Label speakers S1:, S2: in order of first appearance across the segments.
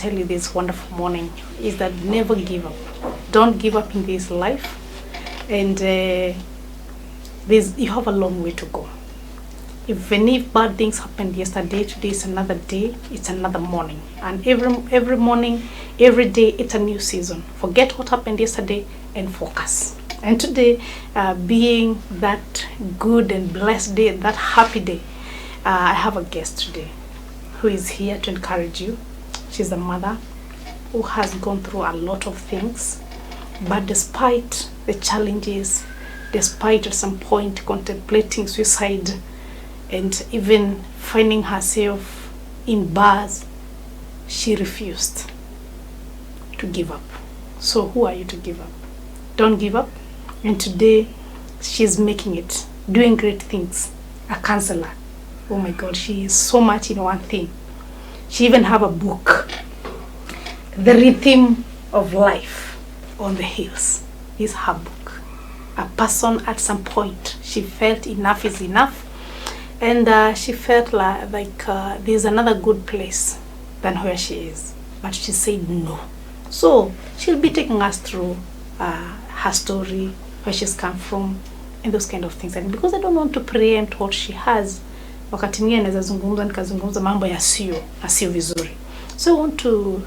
S1: tell you this wonderful morning is that never give up. Don't give up in this life. And you have a long way to go. Even if bad things happened yesterday, today is another day, it's another morning. And every morning, every day, it's a new season. Forget what happened yesterday and focus. And today, being that good and blessed day, that happy day, I have a guest today who is here to encourage you. She's a mother who has gone through a lot of things. But despite the challenges, despite at some point contemplating suicide, and even finding herself in bars, she refused to give up. So who are you to give up? Don't give up. And today, she's making it, doing great things. A counselor. Oh my God, she is so much in one thing. She even have a book. The Rhythm of Life on the Hills is her book. A person at some point, she felt enough is enough. And she felt like there's another good place than where she is. But she said no. So she'll be taking us through her story, where she's come from, and those kind of things. And because I don't want to preempt what she has, wakati mwingine naweza zungumza nikazungumza mambo yasiyo vizuri. So I want to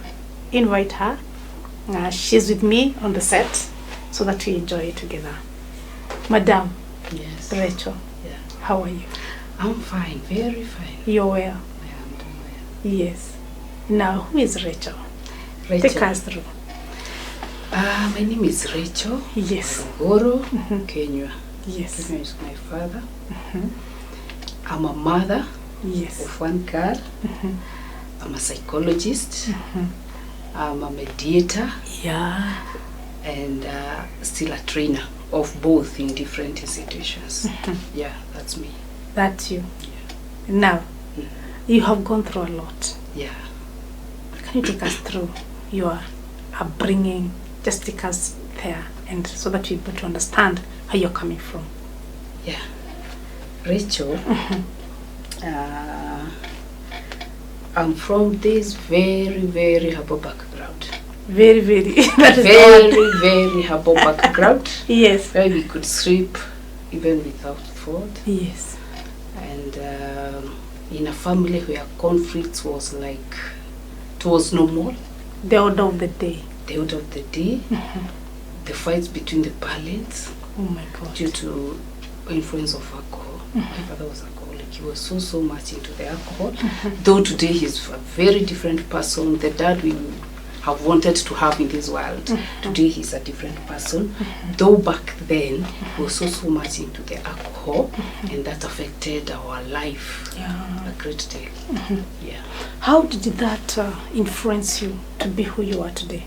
S1: invite her. She's with me on the set so that we enjoy it together. Madam.
S2: Yes.
S1: Racheal.
S2: Yeah.
S1: How are you?
S2: I'm fine, very fine.
S1: You're well?
S2: I am doing well.
S1: Yes. Now, who is Racheal?
S2: Racheal.
S1: Take us through.
S2: My name is Racheal.
S1: Yes.
S2: Warugu Kinyua.
S1: Yes.
S2: Kinyua is my father. I'm a mother
S1: Yes.
S2: of one girl. I'm a psychologist. I'm a mediator.
S1: Yeah.
S2: And still a trainer of both in different institutions. Yeah, that's me.
S1: That's you.
S2: Yeah.
S1: Now, you have gone through a lot.
S2: Yeah.
S1: Can you take us through your upbringing? Just take us there, and so that we're able to understand how you're coming from.
S2: Yeah. Racheal, I'm from this very, very humble background.
S1: Very, very. That is
S2: very, very humble background.
S1: Yes.
S2: Where we could sleep even without food.
S1: Yes.
S2: And in a family where conflicts was like, it was normal.
S1: The order of the day.
S2: The order of the day. The fights between the parents.
S1: Oh my God.
S2: Due to influence of alcohol. My father was alcoholic. He was so much into the alcohol. Though today he's a very different person. The dad we have wanted to have in this world. Today he's a different person. Though back then he was so much into the alcohol, and that affected our life a great deal. Yeah.
S1: How did that influence you to be who you are today,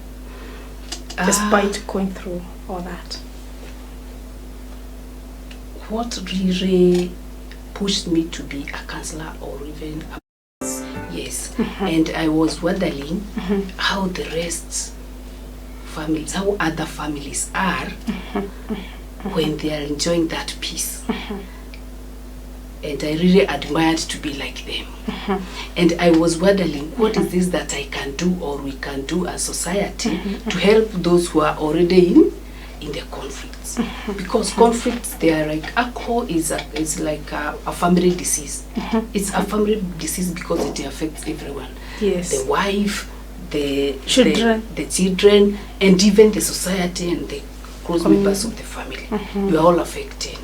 S1: despite going through all that?
S2: What really pushed me to be a counselor or even a yes, and I was wondering how the rest families, how other families are when they are enjoying that peace. And I really admired to be like them. And I was wondering, what is this that I can do or we can do as society to help those who are already in the conflicts? Because conflicts, they are like, alcohol is like a family disease. It's a family disease because it affects everyone.
S1: Yes.
S2: The wife, the
S1: children,
S2: and even the society and the close members of the family. You are all affected.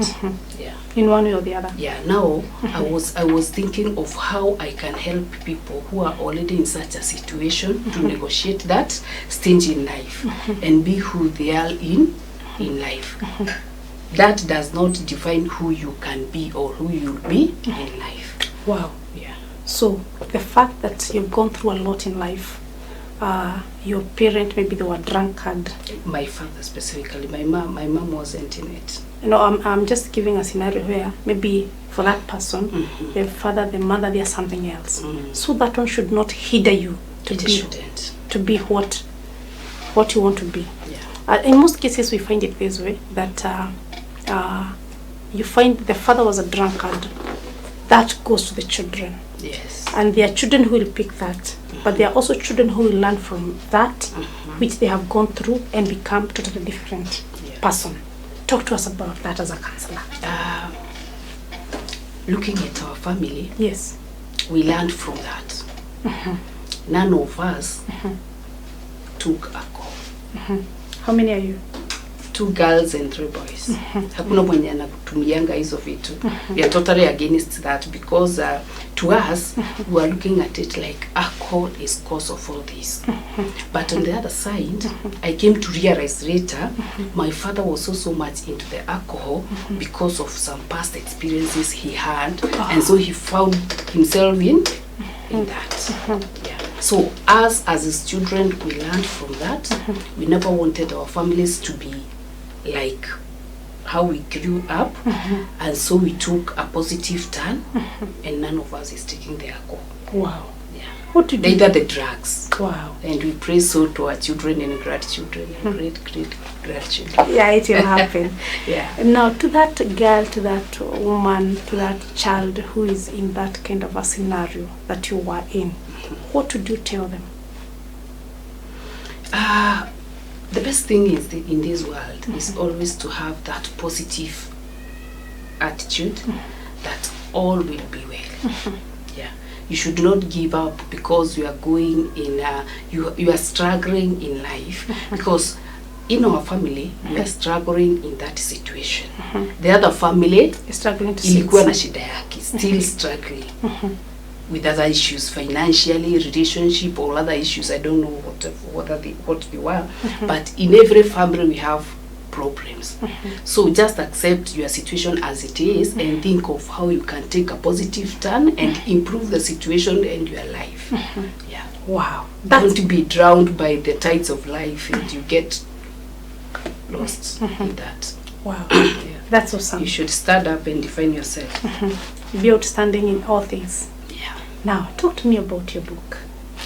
S2: Yeah.
S1: In one way or the other.
S2: Yeah. Now I was thinking of how I can help people who are already in such a situation to negotiate that stage in life and be who they are in life. That does not define who you can be or who you'll be in life.
S1: Wow.
S2: Yeah.
S1: So the fact that you've gone through a lot in life, your parent, maybe they were drunkard.
S2: My father specifically. My mom wasn't in it.
S1: You know, I'm just giving a scenario where maybe for that person, the father, the mother, there's something else. So that one should not hinder you to be what you want to be. Yeah. In most cases, we find it this way, that you find the father was a drunkard, that goes to the children.
S2: Yes.
S1: And there are children who will pick that, but there are also children who will learn from that, which they have gone through and become totally different person. Talk to us about that as a counselor.
S2: Looking at our family,
S1: Yes.
S2: we learned from that. None of us took alcohol.
S1: How many are you?
S2: 2 girls and 3 boys. Hakuna mwenye anatumianga hizo vitu. We are totally against that because to us, we are looking at it like alcohol is cause of all this. But on the other side, I came to realize later, my father was also much into the alcohol because of some past experiences he had, and so he found himself in that. Yeah. So us as his children, we learned from that. We never wanted our families to be like how we grew up, and so we took a positive turn, and none of us is taking the alcohol.
S1: Wow.
S2: Yeah.
S1: What did you
S2: Neither the drugs.
S1: Wow.
S2: And we pray so to our children and grandchildren and great grandchildren.
S1: Yeah, it will happen.
S2: Yeah.
S1: Now, to that girl, to that woman, to that child who is in that kind of a scenario that you were in, what would you tell them?
S2: The best thing is in this world is always to have that positive attitude that all will be well. Yeah, you should not give up because you are going in you are struggling in life, because in our family we are struggling in that situation. The other family
S1: Struggling to
S2: ilikuwa na shida yake, still struggling with other issues, financially, relationship, or other issues. I don't know what they were, but in every family we have problems. So just accept your situation as it is and think of how you can take a positive turn and improve the situation and your life. Yeah.
S1: Wow.
S2: Don't be drowned by the tides of life and you get lost in that.
S1: Wow.
S2: Yeah.
S1: That's awesome.
S2: You should stand up and define yourself.
S1: Be outstanding in all things.
S2: Yeah.
S1: Now, talk to me about your book,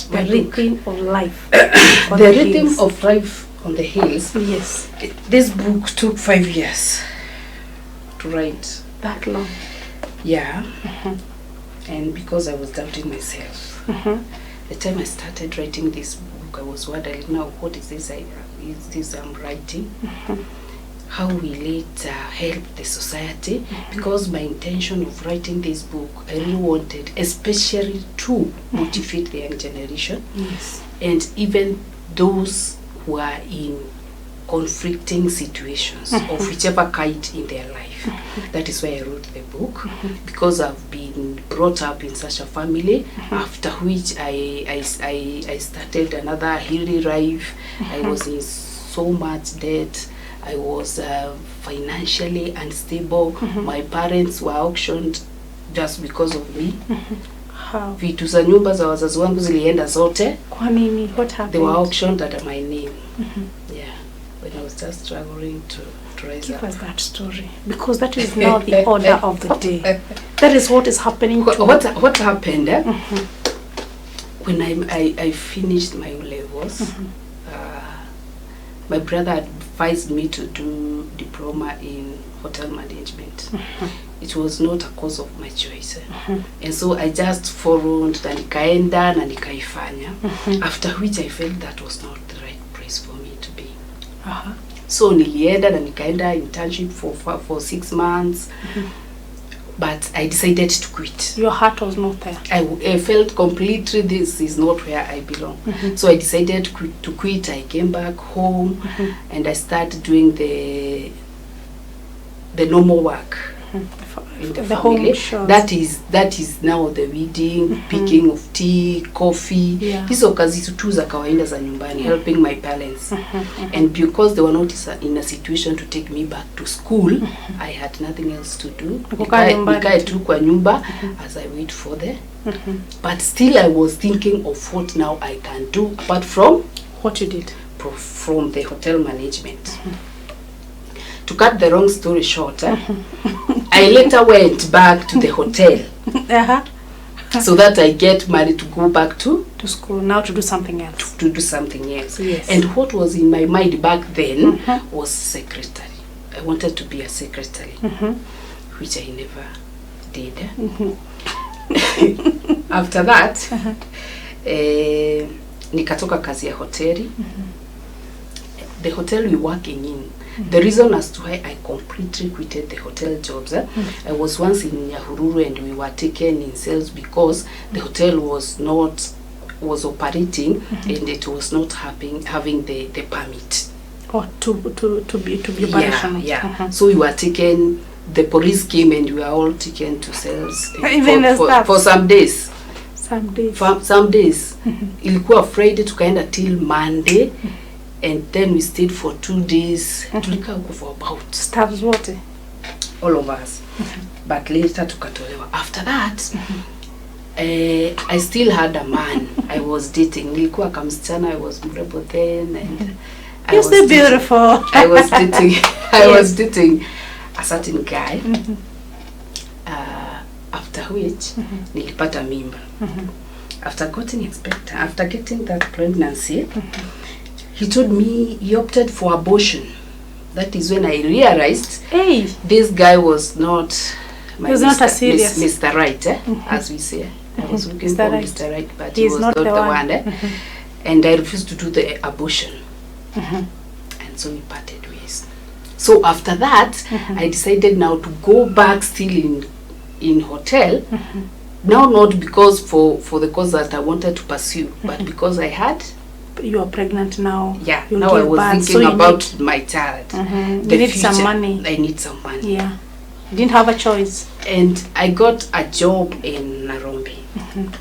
S1: The
S2: My book.
S1: Rhythm of Life. on
S2: The
S1: Hills.
S2: Rhythm of Life on the Hills.
S1: Yes.
S2: This book took 5 years to write.
S1: That long.
S2: Yeah. And because I was doubting myself. The time I started writing this book, I was wondering, now what is this I'm writing? How will it help the society? Because my intention of writing this book, I really wanted, especially to motivate the young generation.
S1: Yes.
S2: And even those who are in conflicting situations of whichever kind in their life. That is why I wrote the book, because I've been brought up in such a family, after which I started another hilly life. I was in so much debt. I was financially unstable. My parents were auctioned just because of me.
S1: How?
S2: Vitu za nyumba za wazazi wangu zilienda zote.
S1: Kwa nini? What happened?
S2: They were auctioned under my name. Yeah, when I was just struggling to rise
S1: Give
S2: up.
S1: us that story, because that is now the order of the day. That is what is happening to
S2: What happened? When I finished my O-levels, my brother advised me to do diploma in hotel management. It was not a cause of my choice. And so I just followed na nikaenda na nikaifanya. After which I felt that was not the right place for me to be. So nilienda na nikaenda internship for 6 months. But I decided to quit.
S1: Your heart was not there.
S2: I felt completely this is not where I belong. So I decided to quit. I came back home and I started doing the normal work in the family.
S1: home chores.
S2: That is now the weeding, picking of tea, coffee.
S1: Yeah.
S2: Hizo kazi tu za kawaida za nyumbani, helping my parents. And because they were not in a situation to take me back to school, I had nothing else to do. Nikae tu kwa nyumba as I wait for the. But still I was thinking of what now I can do apart from
S1: What you did?
S2: From the hotel management. To cut the long story short, I later went back to the hotel so that I get married to go back to
S1: school, now to do something else.
S2: To do something else.
S1: Yes.
S2: And what was in my mind back then was secretary. I wanted to be a secretary, which I never did. After that, nikatoka kazi ya hoteli. The hotel we working in, the reason as to why I completely quitted the hotel jobs, I was once in Nyahururu and we were taken in sales because the hotel was operating and it was not having the permit.
S1: Or to be operational.
S2: Yeah. So we were taken, the police came and we were all taken to sales for some days. Some days. Ilikuwa Friday tukaenda till Monday. And then we stayed for 2 days. Tulika huko for about
S1: staffs what?
S2: All of us. But later tukatolewa. After that, I still had a man I was dating. Nilikuwa kamsichana, I was mrembo then, and
S1: you're still beautiful.
S2: I was dating a certain guy. After which nilipata mimba. After getting that pregnancy, he told me he opted for abortion. That is when I realized this guy was not
S1: not a serious
S2: Mr. Right, as we say. I was looking for Mr. Right, but he was not the one. And I refused to do the abortion. And so we parted ways. So after that, I decided now to go back still in hotel. Now not because for the cause that I wanted to pursue, but because I had.
S1: You are pregnant now.
S2: Yeah, now I was thinking about my child.
S1: You need some money.
S2: I need some money.
S1: Yeah. You didn't have a choice.
S2: And I got a job in Nairobi.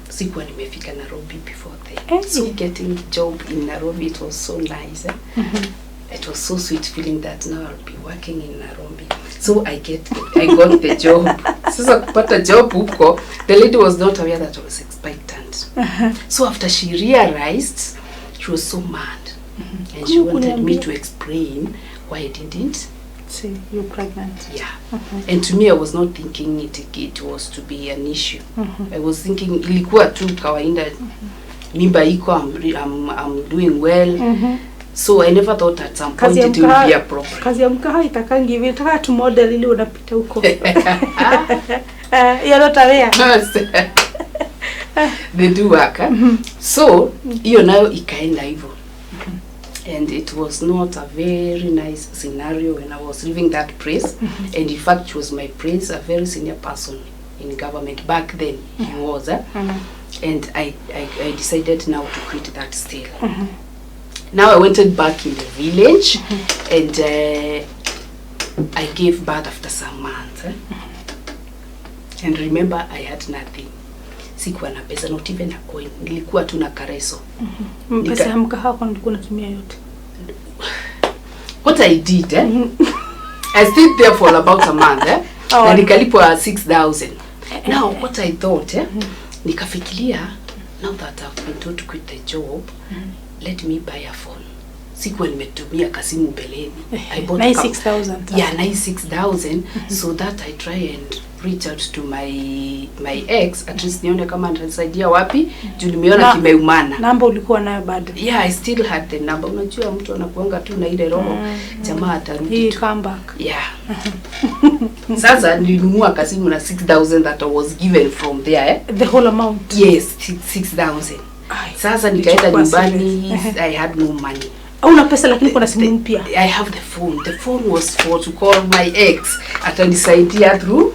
S2: Sikuwa nimefika Nairobi before then. So getting a job in Nairobi, it was so nice. It was so sweet feeling that now I'll be working in Nairobi. So I got the job. Sasa kupata job huko, the lady was not aware that I was expectant. So after she realized, she was so mad. And she wanted me to explain why I didn't
S1: say you're pregnant.
S2: Yeah. And to me, I was not thinking it was to be an issue. I was thinking ilikuwa tu kawaida, mimba iko, I'm doing well. So I never thought at some point it would be a problem.
S1: Kazi ya mkaha itakangi hivi, nataka tu model ili unapita huko. You're not aware.
S2: They do work. So hiyo nayo ikaenda hivyo. And it was not a very nice scenario when I was leaving that place. And in fact, she was my prince, a very senior person in government. Back then, he was. And I decided now to quit that still. Now I went back in the village and I gave birth after some months. And remember, I had nothing. Sikuwa na pesa, not even a coin. Nilikuwa tu na kareso.
S1: Pesa ya mkahawa kwa nilikuwa natumia yote.
S2: What I did, I stayed there for about a month. Na nikalipwa 6,000. Now what I thought, nikafikiria, now that I've been told to quit the job, let me buy a phone. Sikuwa nimetumia kasimu beleni. I bought
S1: 96,000.
S2: Yeah, 96,000. So that I try and reach out to my ex, at least nione kama atasaidia wapi, juu nimeona kimeumana.
S1: Namba ulikuwa nayo bado?
S2: Yeah, I still had the number. Unajua mtu anakuanga tu na ile roho, jamaa atarudi tu.
S1: Come back.
S2: Yeah. Sasa nilinunua kasimu na 6,000 that I was given from there.
S1: The whole amount?
S2: Yes, 6,000. Sasa nikaenda nyumbani, I had no money.
S1: Una pesa lakini kuna simu mpya.
S2: I have the phone. The phone was for to call my ex. Atanisaidia through.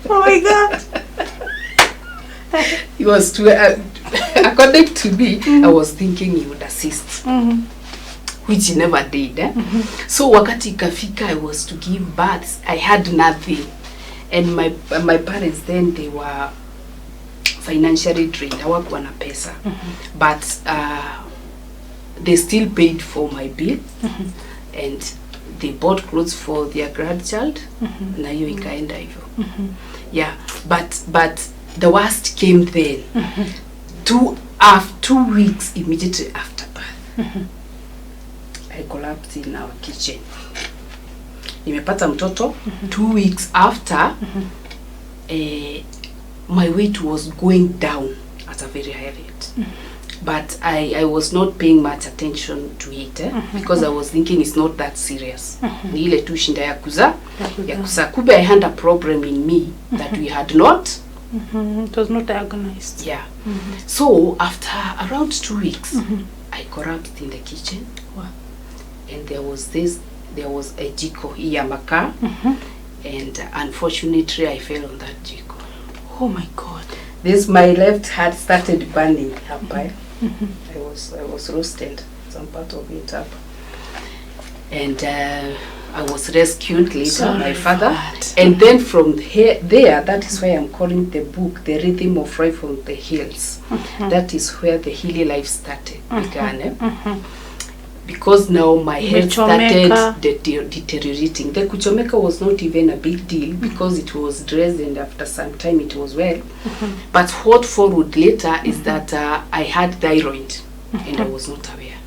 S1: Oh my God.
S2: It was to according to me, I was thinking he would assist. Which he never did. So wakati ikafika, I was to give birth. I had nothing. And my parents then, they were financially drained. Hawakuwa na pesa. But they still paid for my bill. And they bought clothes for their grandchild. Na hiyo ikaenda hivyo. Yeah, but the worst came then. 2 weeks immediately after birth. I collapsed in our kitchen. Nimepata mtoto 2 weeks after. My weight was going down at a very high rate. But I was not paying much attention to it because I was thinking it's not that serious. Ni ile tu shinda ya kuza. Kumbe I had a problem in me that we had not
S1: It was not diagnosed.
S2: Yeah. So after around 2 weeks, I collapsed in the kitchen.
S1: Wow.
S2: And there was a jiko yamaka, and unfortunately I fell on that jiko.
S1: Oh my God.
S2: My left hand started burning up. I was roasted, some part of it up. And I was rescued later, my father. And then from there, that is why I'm calling the book The Rhythm of Life from the Hills. That is where the Hilly life started, began. Because now my health started deteriorating. The kuchomeka was not even a big deal because it was dressed, and after some time it was well. But what followed later is that I had thyroid and I was not aware.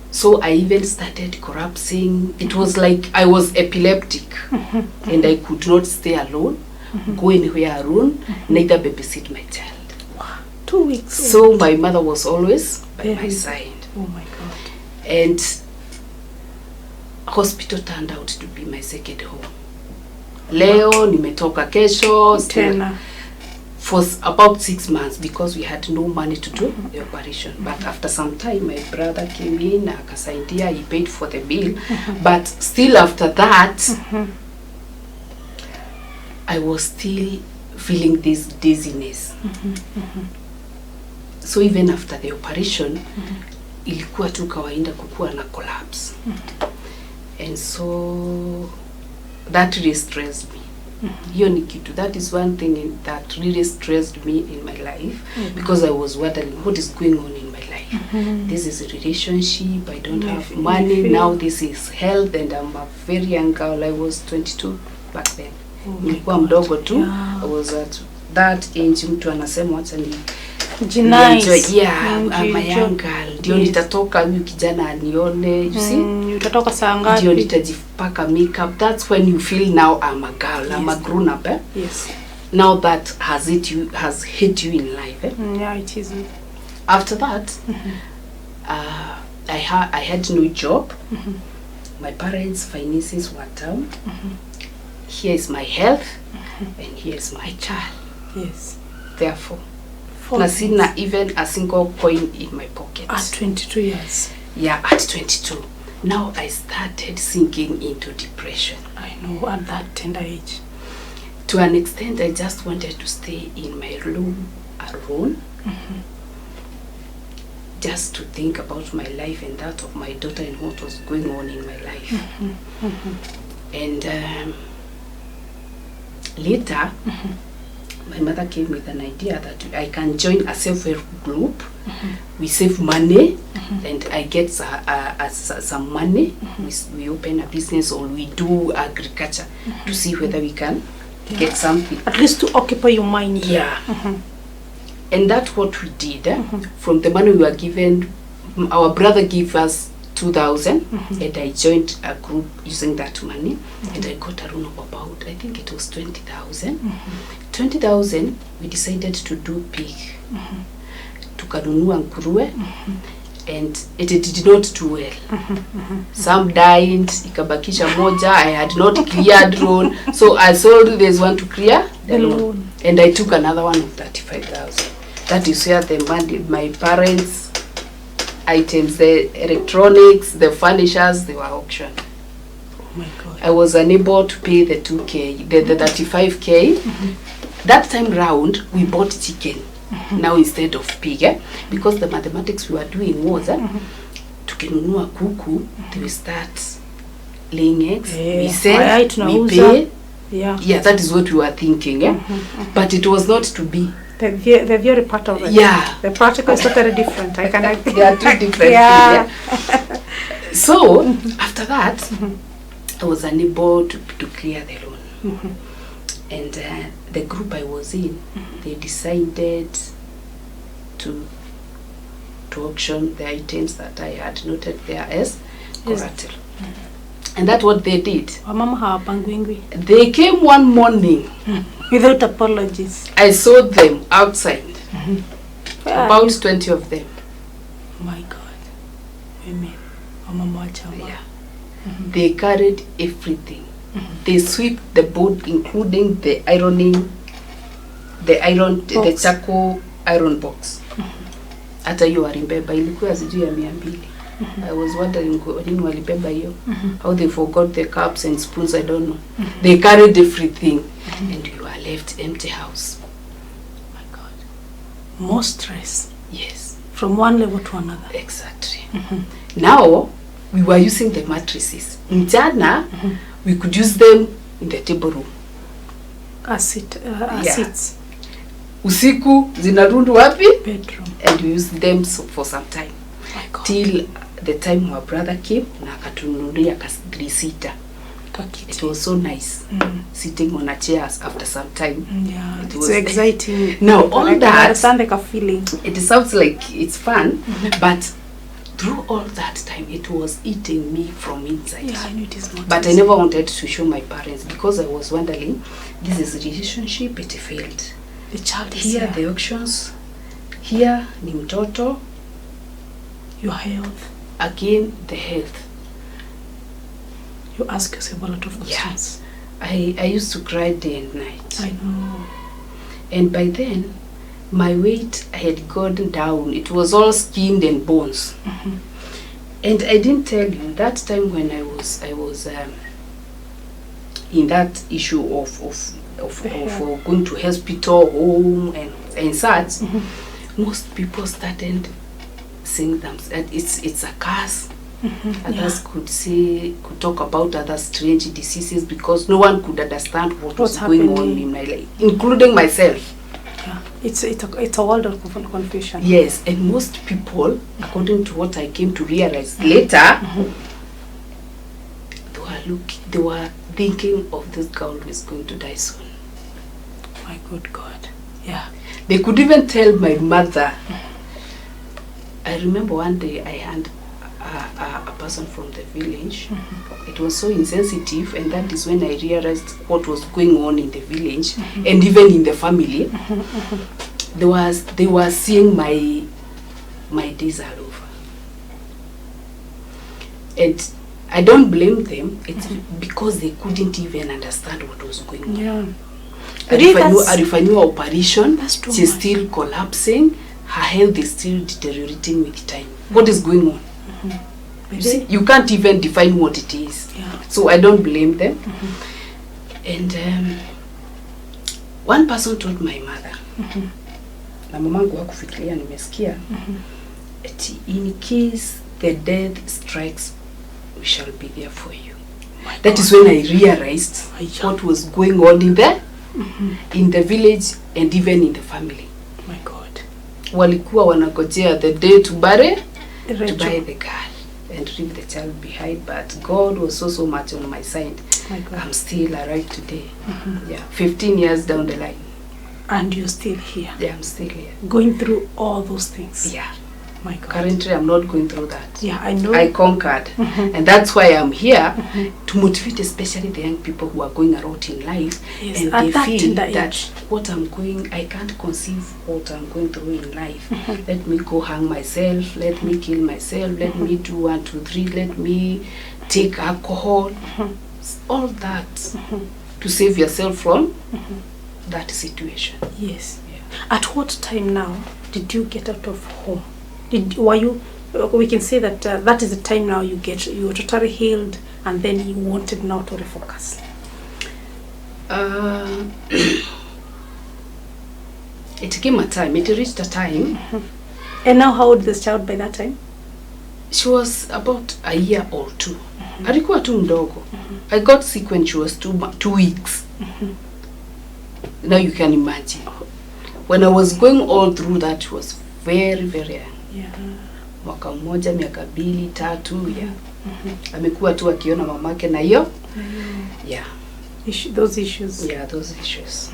S2: So I even started collapsing. It was like I was epileptic and I could not stay alone, go anywhere alone, neither babysit my child.
S1: 2 weeks.
S2: So my mother was always by my side.
S1: Oh my God.
S2: And hospital turned out to be my second home. Leo, nimetoka kesho.
S1: Tena.
S2: For about 6 months because we had no money to do the operation. But after some time, my brother came in, akasaidia, he paid for the bill. But still after that, I was still feeling this dizziness. So even after the operation, ilikuwa tu kawaida kukuwa na collapse. And so that really stressed me. That is one thing that really stressed me in my life because I was wondering what is going on in my life. This is a relationship, I don't have money, now this is health, and I'm a very young girl. I was 22 back then. Nilikuwa mdogo tu. I was at that age, mtu anasema wacha ni
S1: nice.
S2: I'm a young girl. Ndio nitatoka huyu kijana anione, you see?
S1: Utatoka saa ngapi?
S2: Ndio nitajipaka makeup. That's when you feel now I'm a girl, I'm a grown up.
S1: Yes.
S2: Now that has hit you in life.
S1: Yeah, it is.
S2: After that, I had no job. My parents' finances were down. Here is my health, and here is my child.
S1: Yes.
S2: Therefore, not even a single coin in my pocket.
S1: At 22 years.
S2: Yeah, at 22. Now I started sinking into depression.
S1: I know, at that tender age.
S2: To an extent, I just wanted to stay in my room alone. Just to think about my life and that of my daughter and what was going on in my life. And later, my mother came with an idea that I can join a self-help group. We save money, and I get some money. We open a business, or we do agriculture to see whether we can get something.
S1: At least to occupy your mind.
S2: Yeah. And that's what we did. From the money we were given, our brother gave us 2,000, and I joined a group using that money, and I got a loan of about, I think it was 20,000. 20,000, we decided to do pig. Tukanunua nguruwe, and it did not do well. Some died, ikabakisha moja, I had not cleared loan, so I sold this one to clear the loan. And I took another one of 35,000. That is where the money, my parents' items, the electronics, the furnitures, they were auctioned.
S1: Oh my God.
S2: I was unable to pay the 2K, the 35K. That time round, we bought chicken now instead of pig, because the mathematics we were doing was, tukinunua kuku, they will start laying eggs, we sell, we pay. Yeah, that is what we were thinking, but it was not to be.
S1: The theory part of it.
S2: Yeah.
S1: The practical is totally different. I can agree.
S2: They are two different
S1: yeah.
S2: things. So, after that, I was unable to clear the loan. And the group I was in, they decided to auction the items that I had noted there as collateral. And that's what they did. They came one morning.
S1: Without apologies.
S2: I saw them outside. About 20 of them.
S1: My God. Women.
S2: Yeah. They carried everything. they sweep the board, including the ironing, the charcoal iron box. Hata hiyo walibeba, ilikuwa sijui ya 200. I was wondering nini walibeba hiyo. How they forgot the cups and spoons, I don't know. They carried everything, and you are left empty house.
S1: My God. More stress.
S2: Yes.
S1: From one level to another.
S2: Exactly. Now, we were using the mattresses. Mchana, we could use them in the table room.
S1: As seats.
S2: Usiku, zinarundu wapi?
S1: Bedroom.
S2: And we used them for some time. Till the time our brother came, na akatununulia kasita. It was so nice sitting on a chair after some time.
S1: Yeah, it was exciting.
S2: Now all that,
S1: I understand like a feeling.
S2: It sounds like it's fun, but through all that time, it was eating me from inside.
S1: Yeah, I knew it is not.
S2: But I never wanted to show my parents because I was wondering, this is a relationship, it failed.
S1: The child is
S2: here. The auctions. Here, ni mtoto.
S1: Your health.
S2: Again, the health.
S1: You ask yourself a lot of questions.
S2: Yeah. I used to cry day and night.
S1: I know.
S2: And by then, my weight had gone down. It was all skin and bones. And I didn't tell you, that time when I was in that issue of going to hospital, home, and such, most people started saying that it's a curse. Others could talk about other strange diseases because no one could understand what was going on in my life, including myself.
S1: Yeah, it's a world of confusion.
S2: Yes, and most people, according to what I came to realize later, they were thinking of this girl who is going to die soon.
S1: My good God. Yeah.
S2: They could even tell my mother. I remember one day I had a person from the village. It was so insensitive, and that is when I realized what was going on in the village and even in the family. They were seeing my days are over. And I don't blame them. It's because they couldn't even understand what was going on.
S1: Yeah.
S2: Arifanywa operation, she's
S1: much.
S2: still collapsing. Her health is still deteriorating with time. What is going on? You see, you can't even define what it is.
S1: Yeah.
S2: So I don't blame them. And one person told my mother, na mamangu hakufikiria nimesikia, in case the death strikes, we shall be there for you. That is when I realized what was going on in the village and even in the family.
S1: My God.
S2: Walikuwa wanagojea the day to bury the girl and leave the child behind, but God was so much on my side.
S1: My God.
S2: I'm still alive today. Yeah, 15 years down the line.
S1: And you're still here.
S2: Yeah, I'm still here.
S1: Going through all those things.
S2: Yeah.
S1: My God.
S2: Currently, I'm not going through that.
S1: Yeah, I know.
S2: I conquered. And that's why I'm here to motivate especially the young people who are going around in life.
S1: Yes,
S2: and
S1: at
S2: they
S1: that
S2: feel
S1: tender
S2: that
S1: age.
S2: I can't conceive what I'm going through in life. Let me go hang myself. Let me kill myself. Let me do 1, 2, 3. Let me take alcohol. All that to save yourself from that situation.
S1: Yes.
S2: Yeah.
S1: At what time now did you get out of home? We can say that that is the time now you were totally healed, and then you wanted now to refocus.
S2: It came a time. It reached a time.
S1: And now how old is this child by that time?
S2: She was about a year or 2. Alikuwa tu mdogo. I got sick when she was 2 weeks. Now you can imagine. When I was going all through that, she was very, very young.
S1: Yeah.
S2: Mwaka mmoja, miaka 2, 3, yeah. Amekuwa tu akiona mamake na hiyo. Yeah.
S1: Those issues.
S2: Yeah, those issues.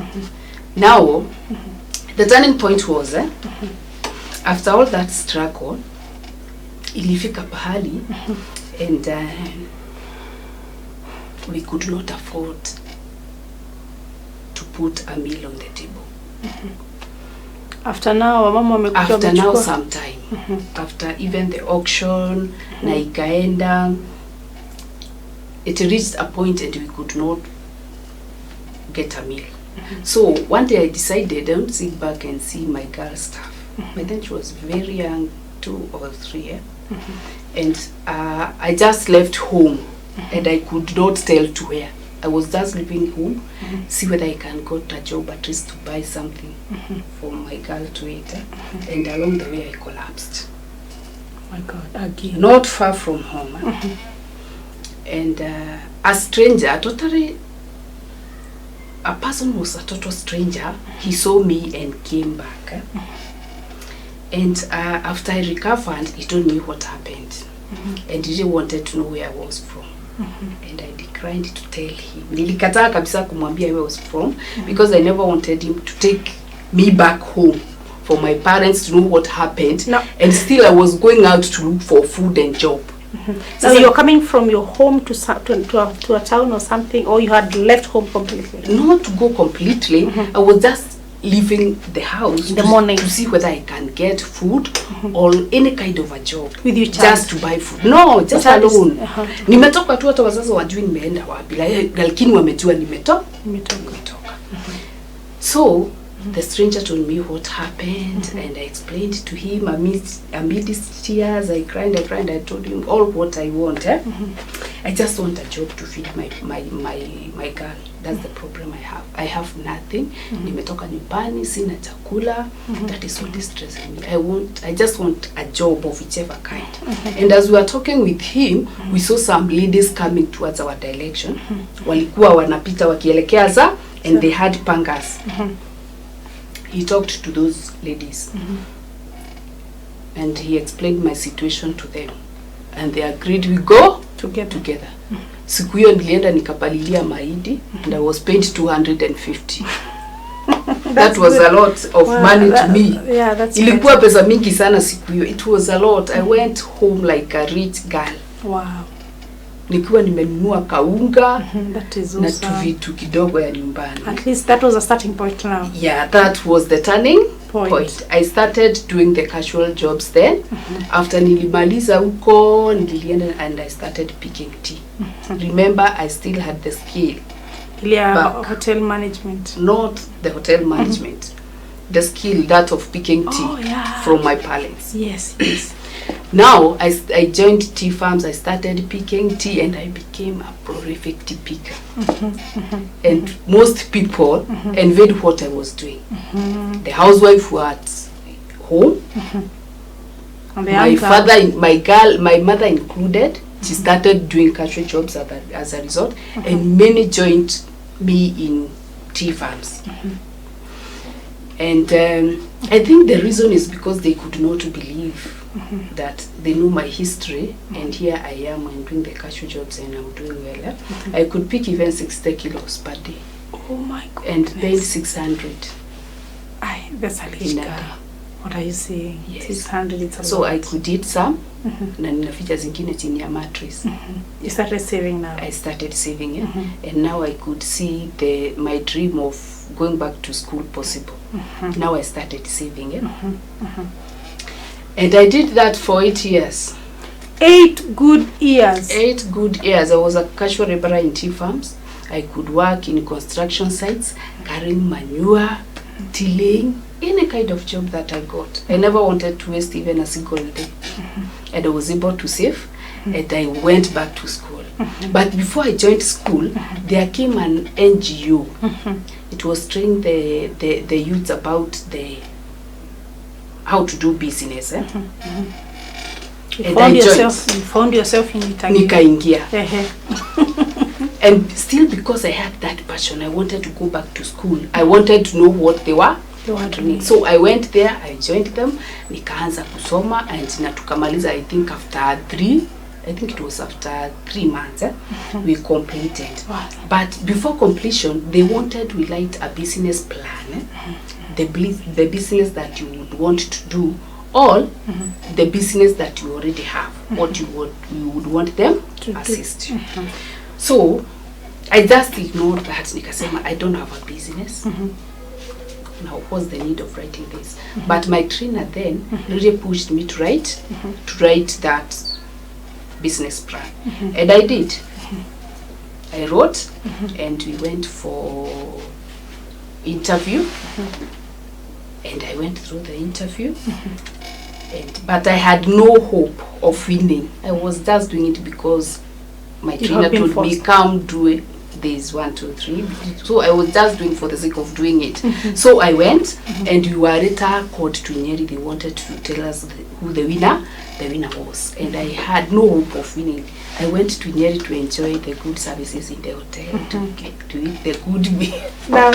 S2: Now, the turning point was, after all that struggle, ilifika pahali, and we could not afford to put a meal on the table.
S1: After now, mama amekuja.
S2: After now, sometime. After even the auction, na ikaenda, it reached a point and we could not get a meal. So one day I decided I don't sit back and see my girl stuff. But then she was very young, 2 or 3, yeah? And I just left home and I could not tell to where. I was just leaving home, see whether I can get a job at least to buy something for my girl to eat. And along the way I collapsed.
S1: Oh my God, again.
S2: Not far from home. And a stranger, totally, a person who was a total stranger, he saw me and came back. And after I recovered, he told me what happened. And he really wanted to know where I was from. And I declined to tell him. Nilikataa kabisa kumwambia where I was from because I never wanted him to take me back home for my parents to know what happened.
S1: No.
S2: And still I was going out to look for food and job.
S1: So you're coming from your home to a town or something, or you had left home completely?
S2: Not to go completely. I was just leaving the house
S1: in the morning
S2: to see whether I can get food or any kind of a job.
S1: With your child?
S2: Just to buy food. No, just alone. Nimetoka tu hata wazazi wajui nimeenda wapi. Lakini wamejua nimetoka. So the stranger told me what happened and I explained to him amid his tears. I cried. I told him all what I want. I just want a job to feed my girl. That's the problem I have. I have nothing. Nimetoka nyumbani, sina chakula. That is what is stressing me. I just want a job of whichever kind. And as we were talking with him, we saw some ladies coming towards our direction. Walikuwa wanapita wakielekea za and they had pangas. He talked to those ladies and he explained my situation to them and they agreed we go together. Siku hiyo nilienda nikapalilia mahindi and I was paid 250. That was good. A lot of money to me.
S1: Yeah, that's
S2: ilikuwa pesa mingi sana siku hiyo. It was a lot. I went home like a rich girl.
S1: Wow.
S2: Nikiwa nimenunua kaunga
S1: that is
S2: na tu vitu kidogo ya nyumbani.
S1: At least that was a starting point now.
S2: Yeah, that was the turning point. I started doing the casual jobs then. After nilimaliza huko, nilienda and I started picking tea. Remember, I still had the skill.
S1: Hotel management.
S2: Not the hotel management. The skill, that of picking tea from my parents.
S1: Yes.
S2: Now, I joined tea farms, I started picking tea and I became a prolific tea picker. And most people envied what I was doing. The housewife were at home. My father, my mother included, she started doing casual jobs as a result. And many joined me in tea farms. And I think the reason is because they could not believe that they knew my history, and here I am and doing the casual jobs and I'm doing well. I could pick even 60 kilos per day.
S1: Oh my God.
S2: And paid 600.
S1: That's a rich girl. What are you saying?
S2: Yes.
S1: 600, it's a
S2: so
S1: lot.
S2: I could eat some na ninaficha zingine chini ya mattress.
S1: You started saving now? I
S2: started saving it. And now I could see my dream of going back to school possible. Now I started saving it. And I did that for 8 years.
S1: 8 good years?
S2: 8 good years. I was a casual laborer in tea farms. I could work in construction sites, carrying manure, tilling, any kind of job that I got. I never wanted to waste even a single day. And I was able to save, and I went back to school. But before I joined school, there came an NGO. It was training the youth about how to do business.
S1: You found yourself in it.
S2: Nikaingia. And still, because I had that passion, I wanted to go back to school. I wanted to know what they were doing. So I went there, I joined them, nikaanza kusoma, and tukamaliza, I think after 3 months, we completed.
S1: Wow.
S2: But before completion, they wanted we write a business plan, the business that you would want to do, or the business that you already have, what you would want them to assist. So I just ignored that. Nikasema, I don't have a business. Now, what's the need of writing this? But my trainer then really pushed me to write that business plan, and I did. I wrote, and we went for interview, and I went through the interview, but I had no hope of winning. I was just doing it because my trainer told me, come do it. There's 1, 2, 3. So I was just doing for the sake of doing it. So I went, and we were later called to Nyeri. They wanted to tell us who the winner was, and I had no hope of winning. I went to Nyeri to enjoy the good services in the hotel, to eat the good meal.
S1: Now,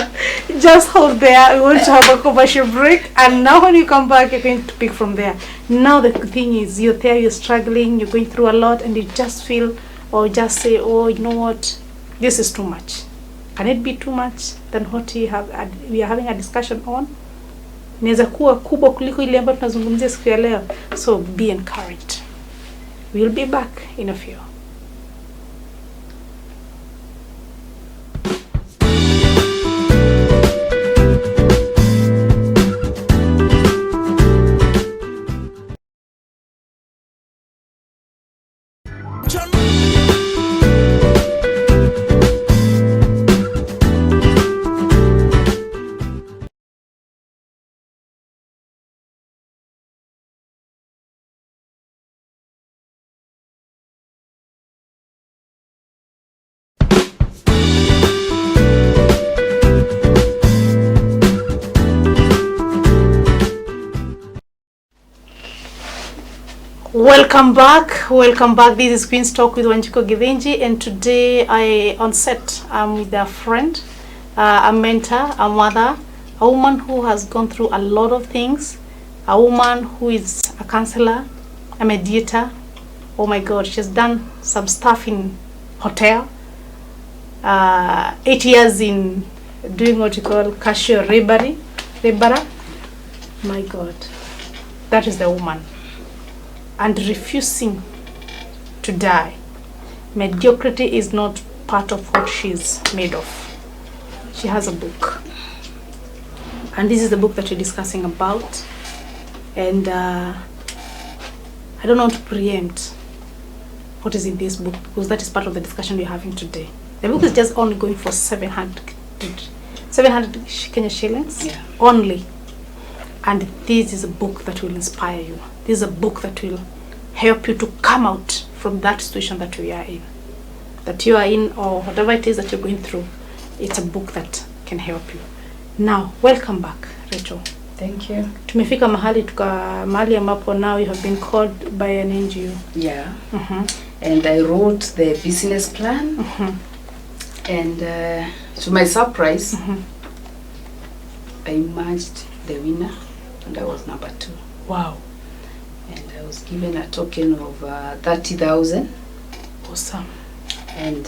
S1: just hold there. We want to have a commercial break, and now when you come back, you're going to pick from there. Now the thing is, you're there, you're struggling, you're going through a lot, and you just feel, or just say, oh, you know what, this is too much. Can it be too much than what we are having a discussion on? Inaweza kuwa kubwa kuliko ile ambayo tunazungumzia siku ya leo. So be encouraged. We'll be back in a few. Welcome back. This is Queen's Talk with Wanjiku Githinji, and today I'm with a friend, a mentor, a mother, a woman who has gone through a lot of things, a woman who is a counselor, a mediator. Oh my God, she's done some stuff in hotel, 8 years in doing what you call cashier laborer. My God, that is the woman. And refusing to die. Mediocrity is not part of what she's made of. She has a book, and this is the book that we're discussing about. And I don't want to preempt what is in this book, because that is part of the discussion we're having today. The book is just only going for 700 Kenya shillings, only. And this is a book that will inspire you. This is a book that will help you to come out from that situation that you are in, or whatever it is that you're going through. It's a book that can help you. Now, welcome back, Rachel.
S2: Thank you.
S1: Tumefika mahali ambapo now you have been called by an NGO.
S2: Yeah. And I wrote the business plan. And to my surprise, I merged the winner, and I was number 2.
S1: Wow.
S2: And I was given a token of 30,000.
S1: Awesome.
S2: And